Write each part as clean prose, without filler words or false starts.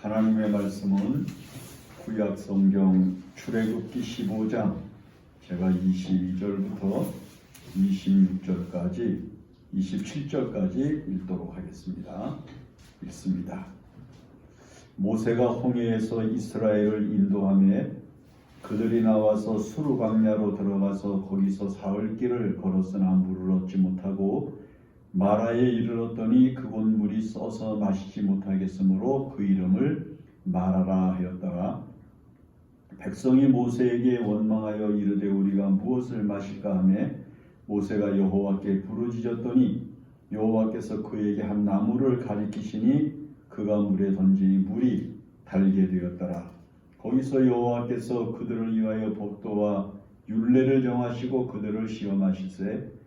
하나님의 말씀은 구약 성경 출애굽기 15장 제가 22절부터 26절까지 27절까지 읽도록 하겠습니다. 읽습니다. 모세가 홍해에서 이스라엘을 인도하며 그들이 나와서 수르 광야로 들어가서 거기서 사흘 길을 걸었으나 물을 얻지 못하고 마라에 이르렀더니 그곳 물이 써서 마시지 못하겠으므로 그 이름을 마라라 하였더라. 백성이 모세에게 원망하여 이르되 우리가 무엇을 마실까 하며 모세가 여호와께 부르짖었더니 여호와께서 그에게 한 나무를 가리키시니 그가 물에 던지니 물이 달게 되었더라. 거기서 여호와께서 그들을 위하여 법도와 율례를 정하시고 그들을 시험하시되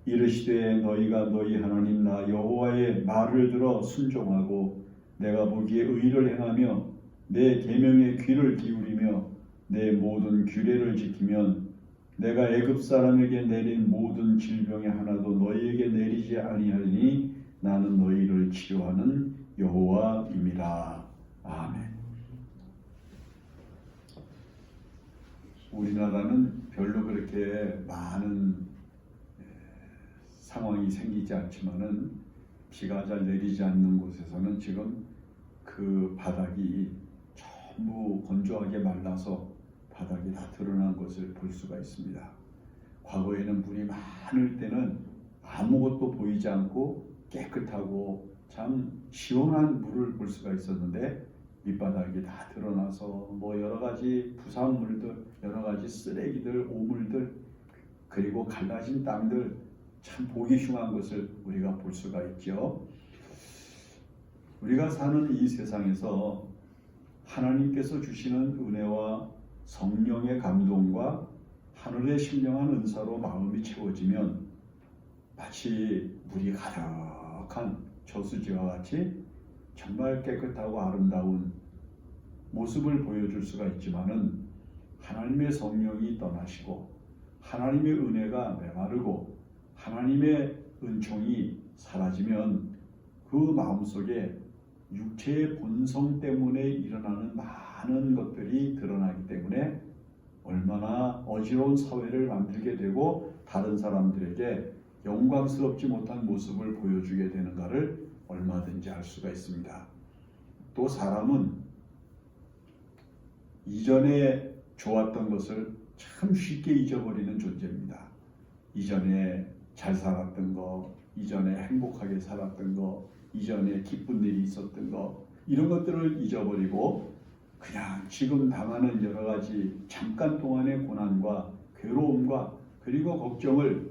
이르시되 너희가 너희 하나님 나 여호와의 말을 들어 순종하고 내가 보기에 의를 행하며 내 계명에 귀를 기울이며 내 모든 규례를 지키면 내가 애굽 사람에게 내린 모든 질병의 하나도 너희에게 내리지 아니하리니 나는 너희를 치료하는 여호와임이라. 아멘. 우리나라는 별로 그렇게 많은 상황이 생기지 않지만은 비가 잘 내리지 않는 곳에서는 지금 그 바닥이 전부 건조하게 말라서 바닥이 다 드러난 것을 볼 수가 있습니다. 과거에는 물이 많을 때는 아무것도 보이지 않고 깨끗하고 참 시원한 물을 볼 수가 있었는데 밑바닥이 다 드러나서 뭐 여러 가지 부산물들, 여러 가지 쓰레기들, 오물들, 그리고 갈라진 땅들 참 보기 흉한 것을 우리가 볼 수가 있죠. 우리가 사는 이 세상에서 하나님께서 주시는 은혜와 성령의 감동과 하늘의 신령한 은사로 마음이 채워지면 마치 물이 가득한 저수지와 같이 정말 깨끗하고 아름다운 모습을 보여줄 수가 있지만은 하나님의 성령이 떠나시고 하나님의 은혜가 메마르고 하나님의 은총이 사라지면 그 마음속에 육체의 본성 때문에 일어나는 많은 것들이 드러나기 때문에 얼마나 어지러운 사회를 만들게 되고 다른 사람들에게 영광스럽지 못한 모습을 보여주게 되는가를 얼마든지 알 수가 있습니다. 또 사람은 이전에 좋았던 것을 참 쉽게 잊어버리는 존재입니다. 이전에 잘 살았던 거, 이전에 행복하게 살았던 거, 이전에 기쁜 일이 있었던 거, 이런 것들을 잊어버리고 그냥 지금 당하는 여러 가지 잠깐 동안의 고난과 괴로움과 그리고 걱정을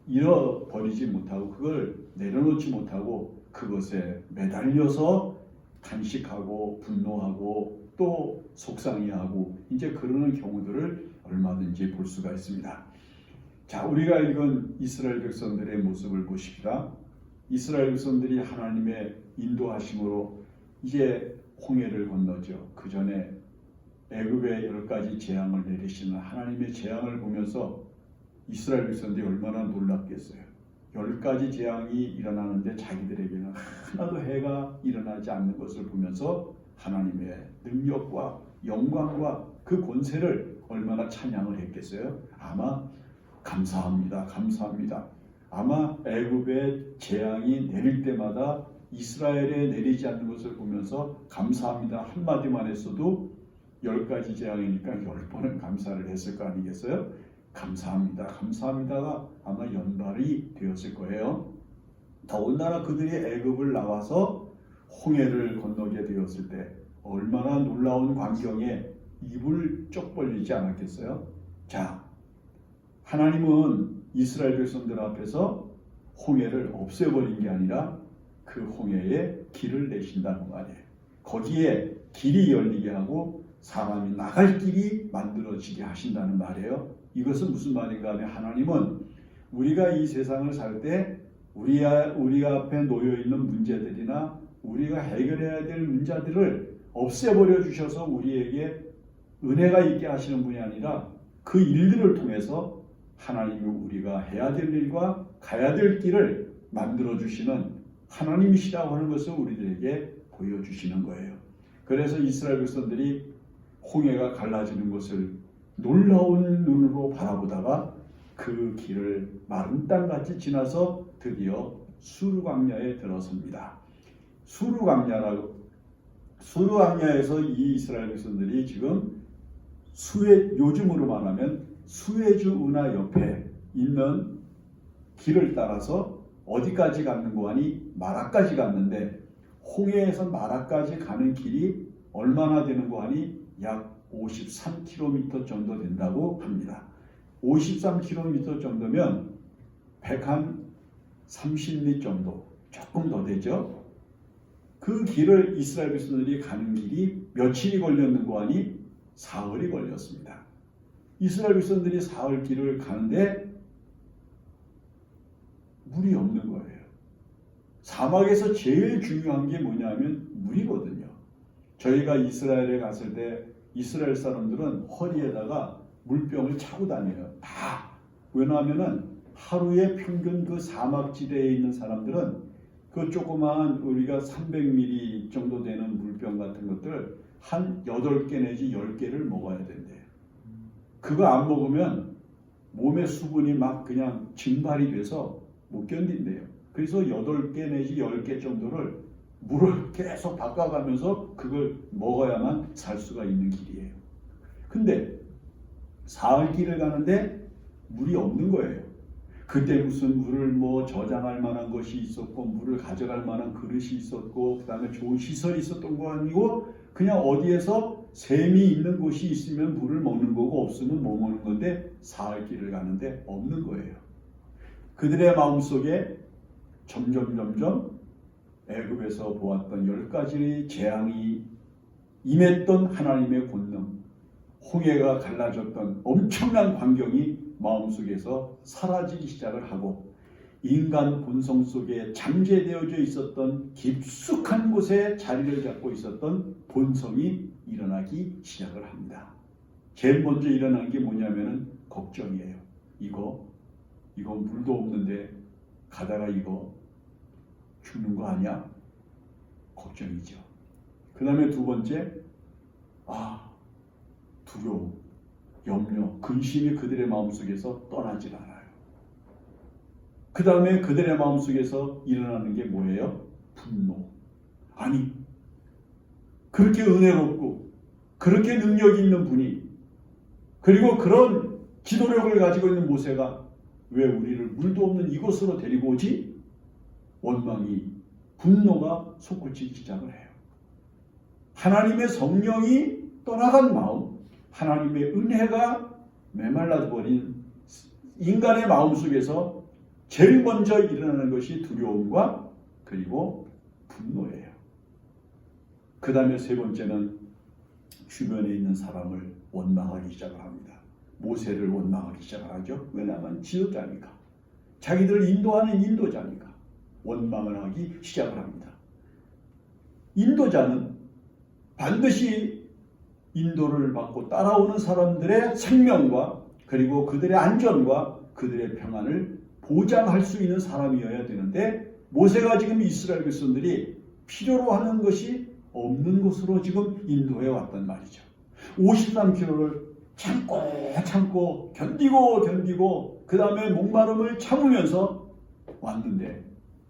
잃어버리지 못하고 그걸 내려놓지 못하고 그것에 매달려서 간식하고 분노하고 또 속상해하고 이제 그러는 경우들을 얼마든지 볼 수가 있습니다. 자, 우리가 읽은 이스라엘 백성들의 모습을 보십시다. 이스라엘 백성들이 하나님의 인도하심으로 이제 홍해를 건너죠. 그 전에 애굽의 10가지 재앙을 내리시는 하나님의 재앙을 보면서 이스라엘 백성들이 얼마나 놀랍겠어요. 10가지 재앙이 일어나는데 자기들에게는 하나도 해가 일어나지 않는 것을 보면서 하나님의 능력과 영광과 그 권세를 얼마나 찬양을 했겠어요. 아마 감사합니다. 감사합니다. 아마 애굽의 재앙이 내릴 때마다 이스라엘에 내리지 않는 것을 보면서 감사합니다 한마디만 했어도 10가지 재앙이니까 10번은 감사를 했을 거 아니겠어요? 감사합니다. 감사합니다가 아마 연발이 되었을 거예요. 더군다나 그들이 애굽을 나와서 홍해를 건너게 되었을 때 얼마나 놀라운 광경에 입을 쪽 벌리지 않았겠어요? 자, 하나님은 이스라엘 백성들 앞에서 홍해를 없애버린 게 아니라 그 홍해에 길을 내신다는 말이에요. 거기에 길이 열리게 하고 사람이 나갈 길이 만들어지게 하신다는 말이에요. 이것은 무슨 말인가 하면 하나님은 우리가 이 세상을 살 때 우리 앞에 놓여있는 문제들이나 우리가 해결해야 될 문제들을 없애버려 주셔서 우리에게 은혜가 있게 하시는 분이 아니라 그 일들을 통해서 하나님이 우리가 해야 될 일과 가야 될 길을 만들어 주시는 하나님이시라고 하는 것을 우리들에게 보여주시는 거예요. 그래서 이스라엘 백성들이 홍해가 갈라지는 것을 놀라운 눈으로 바라보다가 그 길을 마른 땅같이 지나서 드디어 수르 광야에 들어섭니다. 수르 광야에서 이 이스라엘 백성들이 지금 요즘으로 말하면 수에즈 운하 옆에 있는 길을 따라서 어디까지 갔는고 하니 마라까지 갔는데, 홍해에서 마라까지 가는 길이 얼마나 되는고 하니 약 53km 정도 된다고 합니다. 53km 정도면 130리 정도, 조금 더 되죠. 그 길을 이스라엘 백성들이 가는 길이 며칠이 걸렸는고 하니 사흘이 걸렸습니다. 이스라엘 백성들이 사흘 길을 가는데 물이 없는 거예요. 사막에서 제일 중요한 게 뭐냐면 물이거든요. 저희가 이스라엘에 갔을 때 이스라엘 사람들은 허리에다가 물병을 차고 다녀요. 다. 왜냐하면은 하루에 평균 그 사막지대에 있는 사람들은 그 조그마한 우리가 300ml 정도 되는 물병 같은 것들 한 8개 내지 10개를 먹어야 된대요. 그거 안 먹으면 몸의 수분이 막 그냥 증발이 돼서 못 견딘대요. 그래서 8개 내지 10개 정도를 물을 계속 바꿔가면서 그걸 먹어야만 살 수가 있는 길이에요. 근데 사흘 길을 가는데 물이 없는 거예요. 그때 무슨 물을 저장할 만한 것이 있었고 물을 가져갈 만한 그릇이 있었고 그 다음에 좋은 시설이 있었던 거 아니고 그냥 어디에서 샘이 있는 곳이 있으면 물을 먹는 거고 없으면 못 먹는 건데 사흘 길을 가는데 없는 거예요. 그들의 마음속에 점점 애굽에서 보았던 10가지의 재앙이 임했던 하나님의 권능, 홍해가 갈라졌던 엄청난 광경이 마음속에서 사라지기 시작을 하고 인간 본성 속에 잠재되어져 있었던 깊숙한 곳에 자리를 잡고 있었던 본성이 일어나기 시작을 합니다. 제일 먼저 일어난 게 뭐냐면은 걱정이에요. 이거 물도 없는데 가다가 이거 죽는 거 아니야? 걱정이죠. 그 다음에 두 번째, 두려움, 염려, 근심이 그들의 마음속에서 떠나질 않아요. 그 다음에 그들의 마음속에서 일어나는 게 뭐예요? 분노. 아니, 그렇게 은혜롭고 그렇게 능력 있는 분이, 그리고 그런 기도력을 가지고 있는 모세가 왜 우리를 물도 없는 이곳으로 데리고 오지? 원망이, 분노가 솟구치기 시작을 해요. 하나님의 성령이 떠나간 마음, 하나님의 은혜가 메말라버린 인간의 마음 속에서 제일 먼저 일어나는 것이 두려움과 그리고 분노예요. 그 다음에 세 번째는 주변에 있는 사람을 원망하기 시작을 합니다. 모세를 원망하기 시작을 하죠. 왜냐하면 지도자니까. 자기들 인도하는 인도자니까 원망을 하기 시작을 합니다. 인도자는 반드시 인도를 받고 따라오는 사람들의 생명과 그리고 그들의 안전과 그들의 평안을 보장할 수 있는 사람이어야 되는데, 모세가 지금 이스라엘 백성들이 필요로 하는 것이 없는 곳으로 지금 인도해 왔단 말이죠. 53km를 참고 견디고 그 다음에 목마름을 참으면서 왔는데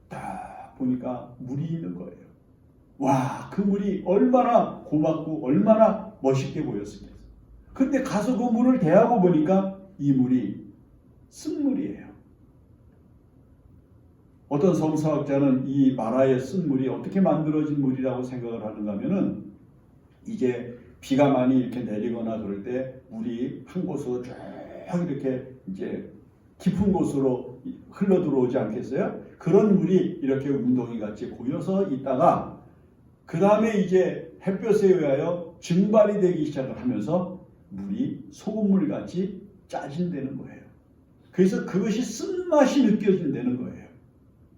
딱 보니까 물이 있는 거예요. 와, 그 물이 얼마나 고맙고 얼마나 멋있게 보였습니다. 근데 가서 그 물을 대하고 보니까 이 물이 쓴물이에요. 어떤 성서학자는 이 마라의 쓴물이 어떻게 만들어진 물이라고 생각을 하는가 하면은, 이게 비가 많이 이렇게 내리거나 그럴 때 물이 한 곳으로 쭉 이렇게 이제 깊은 곳으로 흘러 들어오지 않겠어요? 그런 물이 이렇게 웅덩이 같이 고여서 있다가 그 다음에 이제 햇볕에 의하여 증발이 되기 시작을 하면서 물이 소금물 같이 짜진다는 거예요. 그래서 그것이 쓴맛이 느껴진다는 거예요.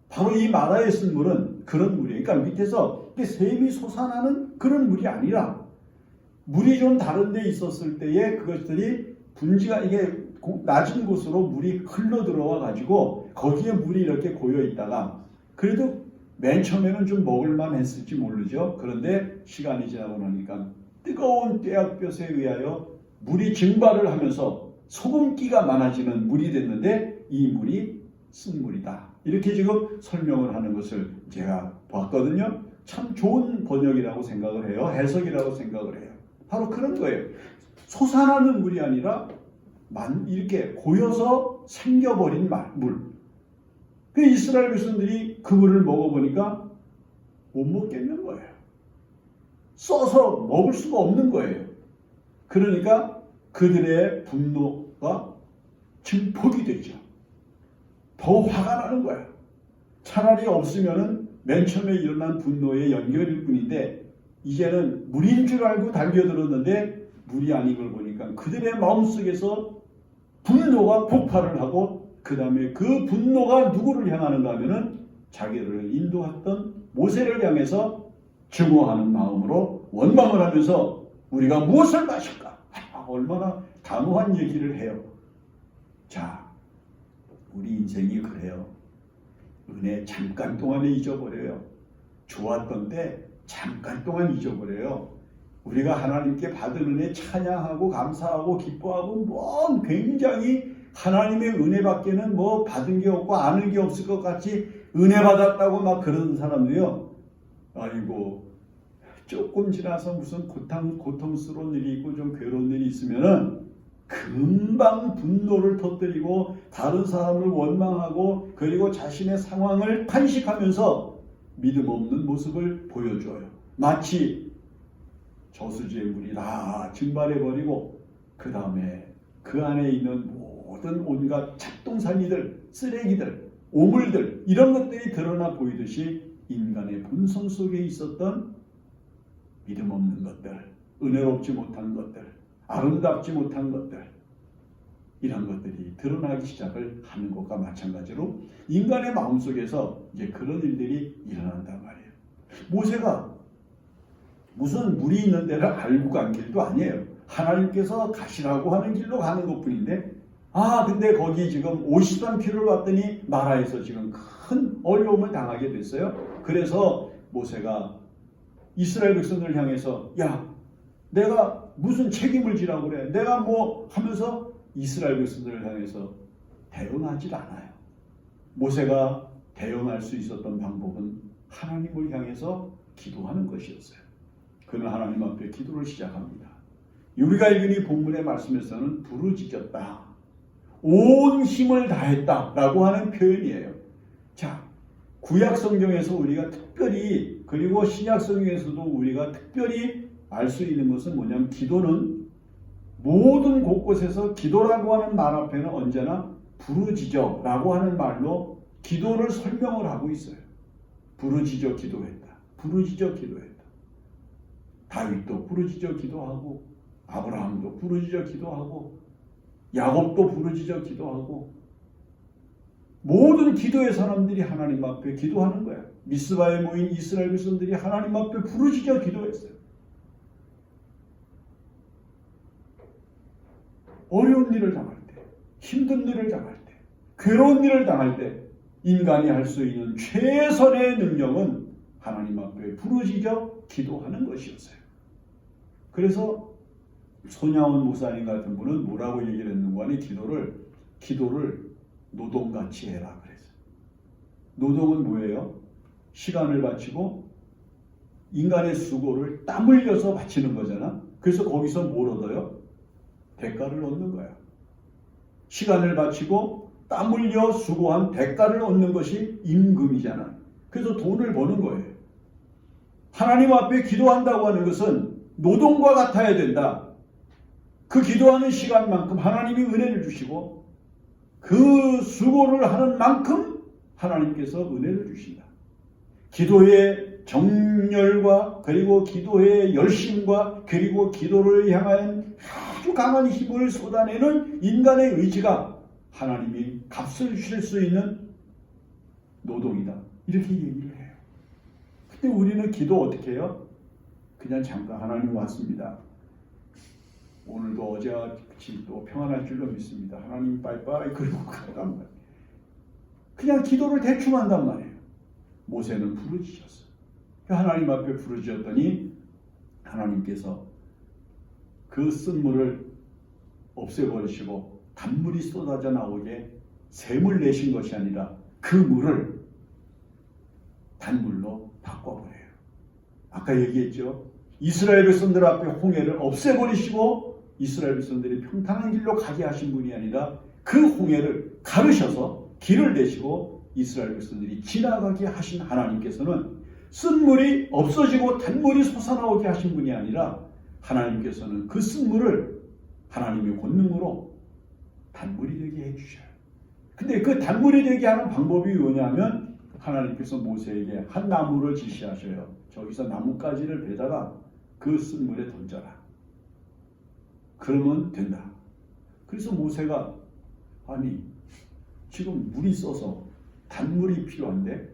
바로 이 마라의 쓴물은 그런 물이에요. 그러니까 밑에서 샘이 솟아나는 그런 물이 아니라, 물이 좀 다른 데 있었을 때에 그것들이 분지가 이게 낮은 곳으로 물이 흘러 들어와 가지고 거기에 물이 이렇게 고여 있다가, 그래도 맨 처음에는 좀 먹을만 했을지 모르죠. 그런데 시간이 지나고 나니까 뜨거운 떼약볕에 의하여 물이 증발을 하면서 소금기가 많아지는 물이 됐는데 이 물이 쓴물이다. 이렇게 지금 설명을 하는 것을 제가 봤거든요. 참 좋은 번역이라고 생각을 해요. 해석이라고 생각을 해요. 바로 그런 거예요. 솟아나는 물이 아니라 이렇게 고여서 생겨버린 물. 그 이스라엘 백성들이 그 물을 먹어보니까 못 먹겠는 거예요. 써서 먹을 수가 없는 거예요. 그러니까 그들의 분노가 증폭이 되죠. 더 화가 나는 거예요. 차라리 없으면은 맨 처음에 일어난 분노의 연결일 뿐인데 이제는 물인 줄 알고 달려들었는데 물이 아닌 걸 보니까 그들의 마음속에서 분노가 폭발을 하고 그 다음에 그 분노가 누구를 향하는가 하면은 자기를 인도했던 모세를 향해서 증오하는 마음으로 원망을 하면서 우리가 무엇을 마실까? 얼마나 단호한 얘기를 해요. 자, 우리 인생이 그래요. 은혜 잠깐 동안에 잊어버려요. 좋았던데 잠깐 동안 잊어버려요. 우리가 하나님께 받은 은혜 찬양하고 감사하고 기뻐하고 뭐 굉장히 하나님의 은혜밖에는 뭐 받은 게 없고 아는 게 없을 것 같이 은혜 받았다고 막 그러는 사람도요. 아이고 조금 지나서 무슨 고통스러운 일이 있고 좀 괴로운 일이 있으면은 금방 분노를 터뜨리고 다른 사람을 원망하고 그리고 자신의 상황을 탄식하면서 믿음 없는 모습을 보여줘요. 마치 저수지의 물이 다 증발해버리고 그 다음에 그 안에 있는 모든 온갖 잡동사니들, 쓰레기들, 오물들 이런 것들이 드러나 보이듯이 인간의 본성 속에 있었던 믿음 없는 것들, 은혜롭지 못한 것들, 아름답지 못한 것들 이런 것들이 드러나기 시작을 하는 것과 마찬가지로 인간의 마음속에서 이제 그런 일들이 일어난단 말이에요. 모세가 무슨 물이 있는 데를 알고 간 길도 아니에요. 하나님께서 가시라고 하는 길로 가는 것뿐인데 근데 거기 지금 53km를 왔더니 마라에서 지금 큰 어려움을 당하게 됐어요. 그래서 모세가 이스라엘 백성들을 향해서 야 내가 무슨 책임을 지라고 그래. 내가 뭐 하면서 이스라엘 백성들을 향해서 대응하지 않아요. 모세가 대응할 수 있었던 방법은 하나님을 향해서 기도하는 것이었어요. 그는 하나님 앞에 기도를 시작합니다. 우리가 읽은 이 본문의 말씀에서는 부르짖었다. 온 힘을 다했다 라고 하는 표현이에요. 자, 구약 성경에서 우리가 특별히 그리고 신약 성경에서도 우리가 특별히 알 수 있는 것은 뭐냐면 기도는 모든 곳곳에서 기도라고 하는 말 앞에는 언제나 부르짖어 라고 하는 말로 기도를 설명을 하고 있어요. 부르짖어 기도했다. 부르짖어 기도했다. 다윗도 부르짖어 기도하고 아브라함도 부르짖어 기도하고 야곱도 부르짖어 기도하고 모든 기도의 사람들이 하나님 앞에 기도하는 거야. 미스바에 모인 이스라엘 백성들이 하나님 앞에 부르짖어 기도했어요. 어려운 일을 당할 때, 힘든 일을 당할 때, 괴로운 일을 당할 때 인간이 할 수 있는 최선의 능력은 하나님 앞에 부르짖어 기도하는 것이었어요. 그래서 손양원 목사님 같은 분은 뭐라고 얘기를 했는가 하니 기도를 노동같이 해라 그랬어요. 노동은 뭐예요? 시간을 바치고 인간의 수고를 땀 흘려서 바치는 거잖아. 그래서 거기서 뭘 얻어요? 대가를 얻는 거야. 시간을 바치고 땀 흘려 수고한 대가를 얻는 것이 임금이잖아. 그래서 돈을 버는 거예요. 하나님 앞에 기도한다고 하는 것은 노동과 같아야 된다. 그 기도하는 시간만큼 하나님이 은혜를 주시고 그 수고를 하는 만큼 하나님께서 은혜를 주신다. 기도의 정열과 그리고 기도의 열심과 그리고 기도를 향한 아주 강한 힘을 쏟아내는 인간의 의지가 하나님이 값을 주실 수 있는 노동이다. 이렇게 얘기를 해요. 근데 우리는 기도 어떻게 해요? 그냥 잠깐 하나님 왔습니다. 오늘도 어제와 같이 또 평안할 줄로 믿습니다. 하나님 빠이빠이 그리고 가간 말이에요. 그냥 기도를 대충 한단 말이에요. 모세는 부르짖었어요. 하나님 앞에 부르짖었더니 하나님께서 그 쓴물을 없애버리시고 단물이 쏟아져 나오게 샘을 내신 것이 아니라 그 물을 단물로 바꿔버려요. 아까 얘기했죠. 이스라엘 백성들 앞에 홍해를 없애버리시고 이스라엘 백성들이 평탄한 길로 가게 하신 분이 아니라 그 홍해를 가르셔서 길을 내시고 이스라엘 백성들이 지나가게 하신 하나님께서는 쓴물이 없어지고 단물이 솟아나오게 하신 분이 아니라 하나님께서는 그 쓴물을 하나님의 권능으로 단물이 되게 해주셔요. 근데 그 단물이 되게 하는 방법이 뭐냐면 하나님께서 모세에게 한 나무를 지시하셔요. 저기서 나뭇가지를 베다가 그 쓴물에 던져라. 그러면 된다. 그래서 모세가 아니 지금 물이 써서 단물이 필요한데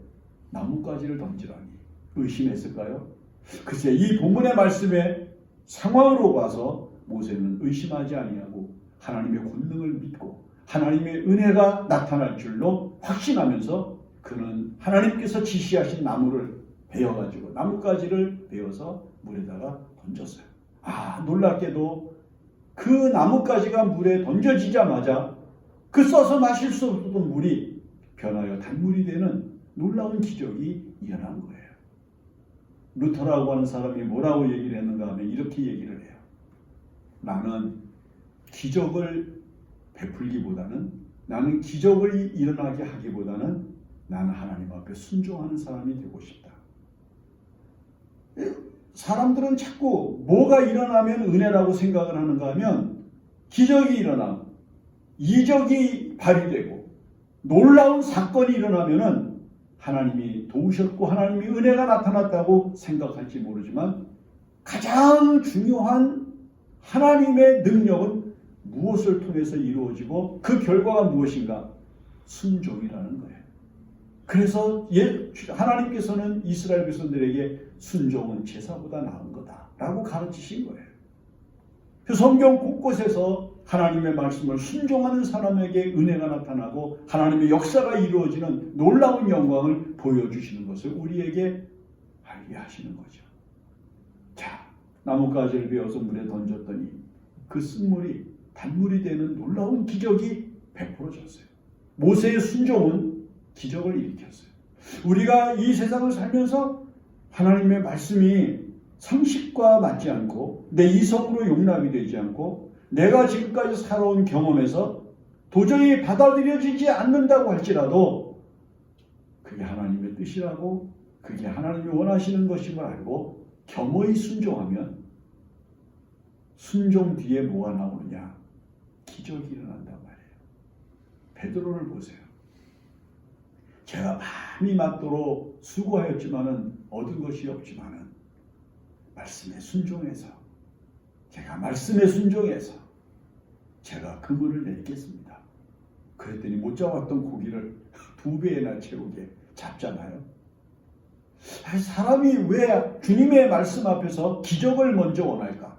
나뭇가지를 던지라니 의심했을까요? 글쎄 이 본문의 말씀에 상황으로 봐서 모세는 의심하지 아니하고 하나님의 권능을 믿고 하나님의 은혜가 나타날 줄로 확신하면서 그는 하나님께서 지시하신 나무를 베어가지고 나뭇가지를 베어서 물에다가 던졌어요. 놀랍게도 그 나뭇가지가 물에 던져지자마자 그 써서 마실 수 없었던 물이 변하여 단물이 되는 놀라운 기적이 일어난 거예요. 루터라고 하는 사람이 뭐라고 얘기를 했는가 하면 이렇게 얘기를 해요. 나는 기적을 베풀기보다는 나는 기적을 일어나게 하기보다는 나는 하나님 앞에 순종하는 사람이 되고 싶다. 사람들은 자꾸 뭐가 일어나면 은혜라고 생각을 하는가 하면 기적이 일어나고 이적이 발휘되고 놀라운 사건이 일어나면은 하나님이 도우셨고 하나님이 은혜가 나타났다고 생각할지 모르지만 가장 중요한 하나님의 능력은 무엇을 통해서 이루어지고 그 결과가 무엇인가? 순종이라는 거예요. 그래서 하나님께서는 이스라엘 백성들에게 순종은 제사보다 나은 거다라고 가르치신 거예요. 그 성경 곳곳에서 하나님의 말씀을 순종하는 사람에게 은혜가 나타나고 하나님의 역사가 이루어지는 놀라운 영광을 보여주시는 것을 우리에게 알게 하시는 거죠. 자, 나뭇가지를 베어서 물에 던졌더니 그 쓴물이 단물이 되는 놀라운 기적이 베풀어졌어요. 모세의 순종은 기적을 일으켰어요. 우리가 이 세상을 살면서 하나님의 말씀이 상식과 맞지 않고 내 이성으로 용납이 되지 않고 내가 지금까지 살아온 경험에서 도저히 받아들여지지 않는다고 할지라도 그게 하나님의 뜻이라고 그게 하나님이 원하시는 것임을 알고 겸허히 순종하면 순종 뒤에 뭐가 나오느냐? 기적이 일어난단 말이에요. 베드로를 보세요. 제가 많이 맞도록 수고하였지만은 얻은 것이 없지만은 말씀에 순종해서 제가 말씀에 순종해서 제가 그물을 내리겠습니다. 그랬더니 못 잡았던 고기를 2배나 채우게 잡잖아요. 사람이 왜 주님의 말씀 앞에서 기적을 먼저 원할까?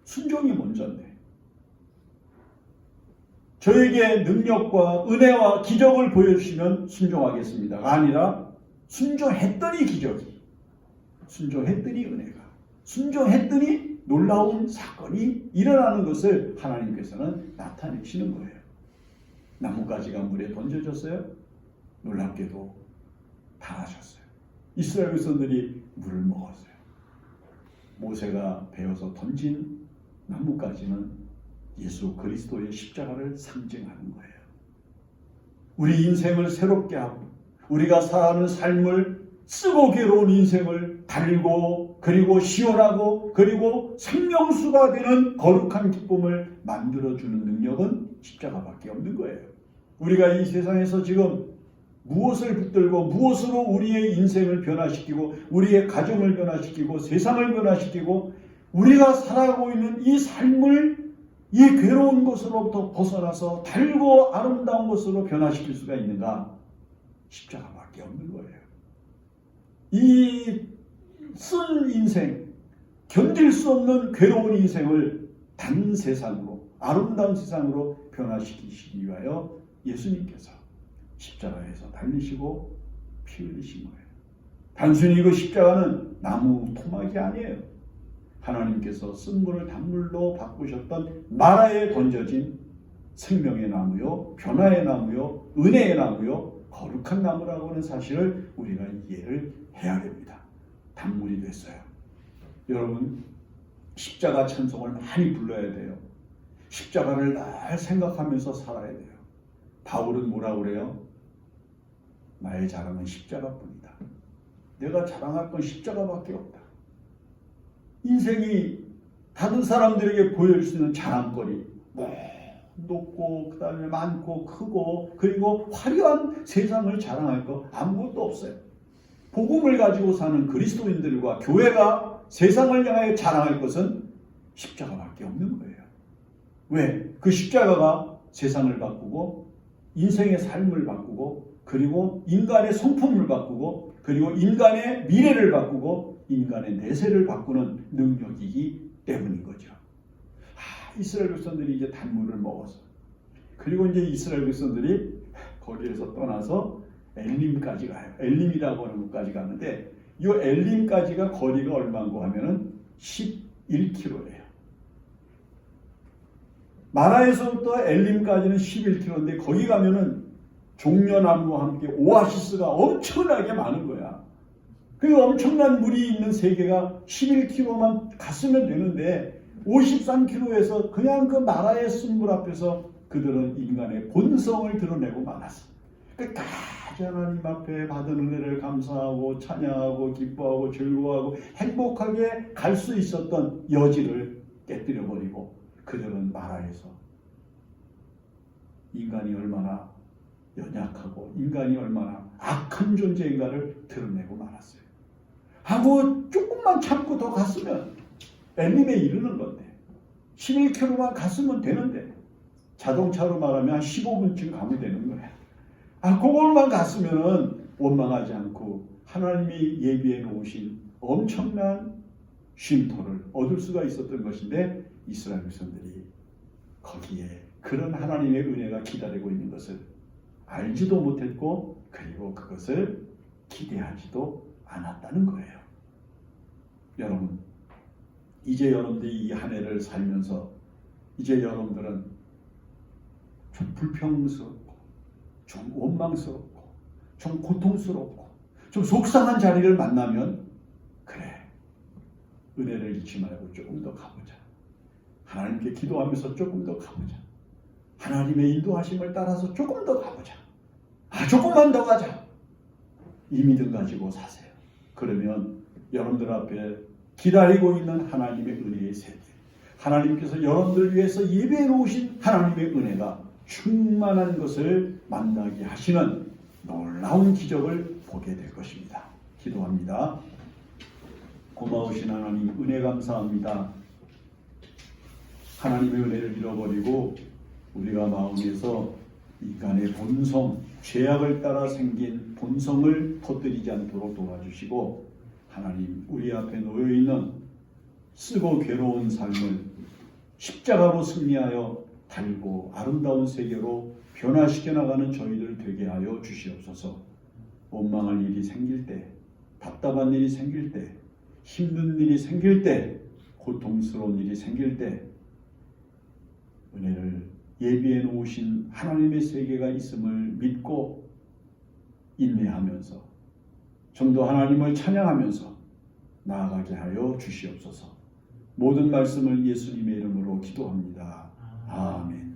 순종이 먼저인데. 저에게 능력과 은혜와 기적을 보여주시면 순종하겠습니다가 아니라 순종했더니 기적이, 순종했더니 은혜가, 순종했더니 놀라운 사건이 일어나는 것을 하나님께서는 나타내시는 거예요. 나뭇가지가 물에 던져졌어요. 놀랍게도 달아졌어요. 이스라엘 백성들이 물을 먹었어요. 모세가 베어서 던진 나뭇가지는 예수 그리스도의 십자가를 상징하는 거예요. 우리 인생을 새롭게 하고 우리가 살아가는 삶을 쓰고 괴로운 인생을 달고 그리고 시원하고 그리고 생명수가 되는 거룩한 기쁨을 만들어주는 능력은 십자가밖에 없는 거예요. 우리가 이 세상에서 지금 무엇을 붙들고 무엇으로 우리의 인생을 변화시키고 우리의 가정을 변화시키고 세상을 변화시키고 우리가 살아가고 있는 이 삶을 이 괴로운 것으로부터 벗어나서 달고 아름다운 것으로 변화시킬 수가 있는가? 십자가밖에 없는 거예요. 이 쓴 인생, 견딜 수 없는 괴로운 인생을 단 세상으로, 아름다운 세상으로 변화시키시기 위하여 예수님께서 십자가에서 달리시고 피 흘리신 거예요. 단순히 그 십자가는 나무 토막이 아니에요. 하나님께서 쓴물을 단물로 바꾸셨던 마라에 던져진 생명의 나무요, 변화의 나무요, 은혜의 나무요, 거룩한 나무라고 하는 사실을 우리가 이해를 해야 됩니다. 단물이 됐어요. 여러분, 십자가 찬송을 많이 불러야 돼요. 십자가를 늘 생각하면서 살아야 돼요. 바울은 뭐라고 그래요? 나의 자랑은 십자가뿐이다. 내가 자랑할 건 십자가밖에 없다. 인생이 다른 사람들에게 보여줄 수 있는 자랑거리, 높고 그 다음에 많고 크고 그리고 화려한 세상을 자랑할 거 아무것도 없어요. 복음을 가지고 사는 그리스도인들과 교회가 세상을 향하여 자랑할 것은 십자가밖에 없는 거예요. 왜? 그 십자가가 세상을 바꾸고 인생의 삶을 바꾸고 그리고 인간의 성품을 바꾸고 그리고 인간의 미래를 바꾸고 인간의 내세를 바꾸는 능력이기 때문인 거죠. 이스라엘 백성들이 이제 단물을 먹었어. 그리고 이제 이스라엘 백성들이 거기에서 떠나서 엘림까지 가요. 엘림이라고 하는 곳까지 가는데 이 엘림까지가 거리가 얼마인고 하면은 11km예요. 마라에서부터 엘림까지는 11km인데 거기 가면은 종려나무와 함께 오아시스가 엄청나게 많은 거야. 그 엄청난 물이 있는 세계가 11km만 갔으면 되는데 53km에서 그냥 그 마라의 쓴물 앞에서 그들은 인간의 본성을 드러내고 말았어. 끝까지 하나님 앞에 받은 은혜를 감사하고 찬양하고 기뻐하고 즐거워하고 행복하게 갈 수 있었던 여지를 깨뜨려버리고 그들은 마라에서 인간이 얼마나 연약하고 인간이 얼마나 악한 존재인가를 드러내고 말았어요. 하고 조금만 참고 더 갔으면 엘림에 이르는 건데 11km만 갔으면 되는데 자동차로 말하면 한 15분쯤 가면 되는 거야. 그걸만 갔으면 원망하지 않고 하나님이 예비해 놓으신 엄청난 쉼터를 얻을 수가 있었던 것인데 이스라엘 백성들이 거기에 그런 하나님의 은혜가 기다리고 있는 것을 알지도 못했고 그리고 그것을 기대하지도 않았다는 거예요. 여러분, 이제 여러분들이 이 한 해를 살면서 이제 여러분들은 좀 불평스럽고 좀 원망스럽고 좀 고통스럽고 좀 속상한 자리를 만나면 그래, 은혜를 잊지 말고 조금 더 가보자. 하나님께 기도하면서 조금 더 가보자. 하나님의 인도하심을 따라서 조금 더 가보자. 조금만 더 가자. 이 믿음 가지고 사세요. 그러면 여러분들 앞에 기다리고 있는 하나님의 은혜의 세계, 하나님께서 여러분들 위해서 예배해 놓으신 하나님의 은혜가 충만한 것을 만나게 하시는 놀라운 기적을 보게 될 것입니다. 기도합니다. 고마우신 하나님, 은혜 감사합니다. 하나님의 은혜를 잃어버리고 우리가 마음에서 인간의 본성, 죄악을 따라 생긴 본성을 터뜨리지 않도록 도와주시고 하나님, 우리 앞에 놓여있는 쓰고 괴로운 삶을 십자가로 승리하여 달고 아름다운 세계로 변화시켜 나가는 저희들 되게 하여 주시옵소서. 원망할 일이 생길 때, 답답한 일이 생길 때, 힘든 일이 생길 때, 고통스러운 일이 생길 때 은혜를 예비해 놓으신 하나님의 세계가 있음을 믿고 인내하면서 좀 더 하나님을 찬양하면서 나아가게 하여 주시옵소서. 모든 말씀을 예수님의 이름으로 기도합니다. 아멘.